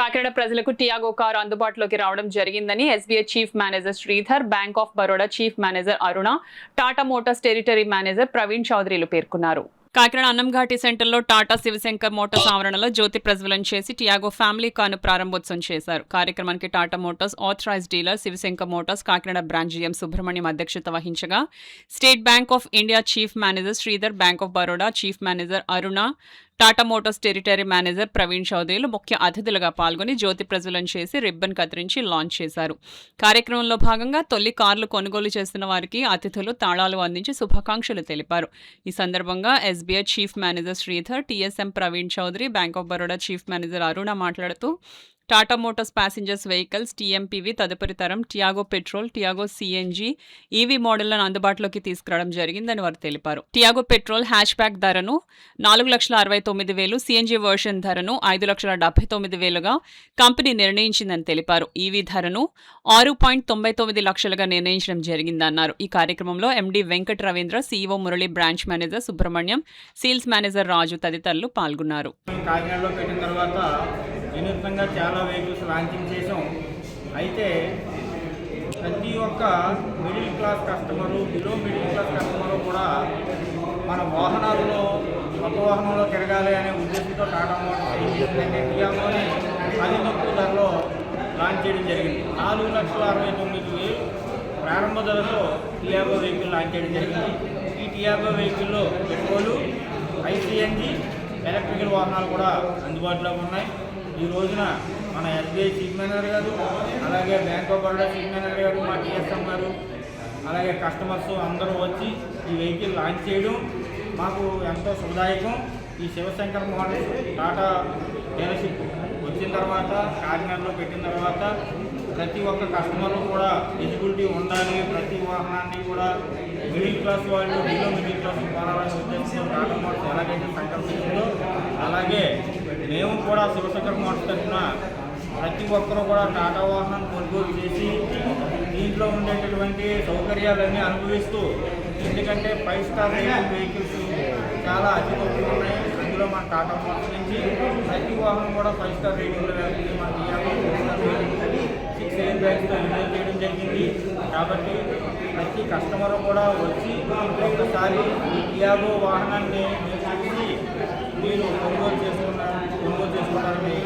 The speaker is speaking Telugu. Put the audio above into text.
కాకినాడ ప్రజలకు టియాగో కారు అందుబాటులోకి రావడం జరిగిందని SBI chief manager Sridhar, Bank of Baroda chief manager Aruna, Tata Motors territory manager Praveen చౌదరిలు పేర్కొన్నారు. కాకినాడ అన్నంఘాటి సెంటర్లో టాటా శివశంకర్ మోటార్స్ ఆవరణలో జ్యోతి ప్రజ్వలన చేసి టియాగో ఫ్యామిలీ కారును ప్రారంభోత్సవం చేశారు. కార్యక్రమానికి Tata Motors authorised dealer Sivasankar Motors Kakinada branch GM Subrahmanyam అధ్యక్షత వహించగా State Bank of India chief manager Sridhar, Bank of Baroda chief manager Aruna, Tata Motors territory manager Praveen చౌదరిలు ముఖ్య అతిథులుగా పాల్గొని జ్యోతి ప్రజ్వలన చేసి రిబ్బన్ కత్తిరించి లాంచ్ చేశారు. కార్యక్రమంలో భాగంగా తొలి కార్లు కొనుగోలు చేస్తున్న వారికి అతిథులు తాళాలు అందించి శుభాకాంక్షలు తెలిపారు. ఈ సందర్భంగా SBI chief manager Sridhar, TSM Praveen Chowdary, Bank of Baroda chief manager Aruna మాట్లాడుతూ Tata Motors passengers vehicles TMPV తదుపరి తరం Tiago petrol, Tiago CNG, EV మోడళ్లను అందుబాటులోకి తీసుకురావడం జరిగిందని వారు తెలిపారు. టియాగో పెట్రోల్ హ్యాచ్ బ్యాక్ ధరను 4,69,000, సిఎన్జీ వర్షన్ ధరను 5,79,000గా కంపెనీ నిర్ణయించిందని తెలిపారు. ఈవీ ధరను 6.99 లక్షలుగా నిర్ణయించడం జరిగిందన్నారు. ఈ కార్యక్రమంలో MD Venkata Ravindra, CEO Murali, branch manager Subrahmanyam, sales manager Raju తదితరులు పాల్గొన్నారు. వినూత్నంగా చాలా వెహికల్స్ లాంచింగ్ చేసాం. అయితే ప్రతి ఒక్క middle class customer, below middle class customer కూడా మన వాహనాలలో కొత్త వాహనంలో తిరగాలి అనే ఉద్దేశంతో టాటా మోటార్స్ ఏం చేసిందంటే టియాగోని అతి తక్కువ ధరలో లాంచ్ చేయడం జరిగింది. 4,69,000 ప్రారంభ ధరతో టియాగో వెహికల్ లాంచ్ చేయడం జరిగింది. ఈ టియాగో వెహికల్లో పెట్రోలు, ఐసీఎన్జీ, ఎలక్ట్రికల్ వాహనాలు కూడా అందుబాటులో ఉన్నాయి. ఈ రోజున మన ఎస్బీఐ చీఫ్ మేనేజర్ గారు, అలాగే bank of Baroda chief manager గారు, మా టీఎస్ఎం గారు, అలాగే కస్టమర్స్ అందరూ వచ్చి ఈ వెహికల్ లాంచ్ చేయడం మాకు ఎంతో శుభదాయకం. ఈ శివశంకర్ మోటార్స్ టాటా డీలర్షిప్ వచ్చిన తర్వాత, కాకినాడలో పెట్టిన తర్వాత ప్రతి ఒక్క కస్టమర్లు కూడా ఎలిజిబిలిటీ ఉండాలి. ప్రతి వాహనాన్ని కూడా మిడిల్ క్లాస్ వాళ్ళు, బిలో మిడిల్ క్లాస్ కొనాలనే ఉద్దేశంతో టాటా మోటార్స్ ఎలాగైతే సంకల్పించిందో అలాగే మేము కూడా శివశంకర్ మోటార్స్ తరఫున ప్రతి ఒక్కరూ కూడా టాటా వాహనాన్ని కొనుగోలు చేసి దీంట్లో ఉండేటటువంటి సౌకర్యాలన్నీ అనుభవిస్తూ, ఎందుకంటే 5 స్టార్ రేటింగ్ వెహికల్స్ చాలా అతి తక్కువ ఉన్నాయి. అందులో మన టాటా మోటార్స్ నుంచి ప్రతి వాహనం కూడా 5 స్టార్ రేటింగ్లో వెళ్తుంది. మన టియాగో 4 స్టార్ రేటింగ్ 6 ఎయిర్ బ్యాగ్స్తో రిలీజ్ చేయడం జరిగింది. కాబట్టి ప్రతి కస్టమర్ కూడా వచ్చి ఒకసారి ఈ టియాగో వాహనాన్ని చూసి మీరు కొనుగోలు చేసుకుంటారని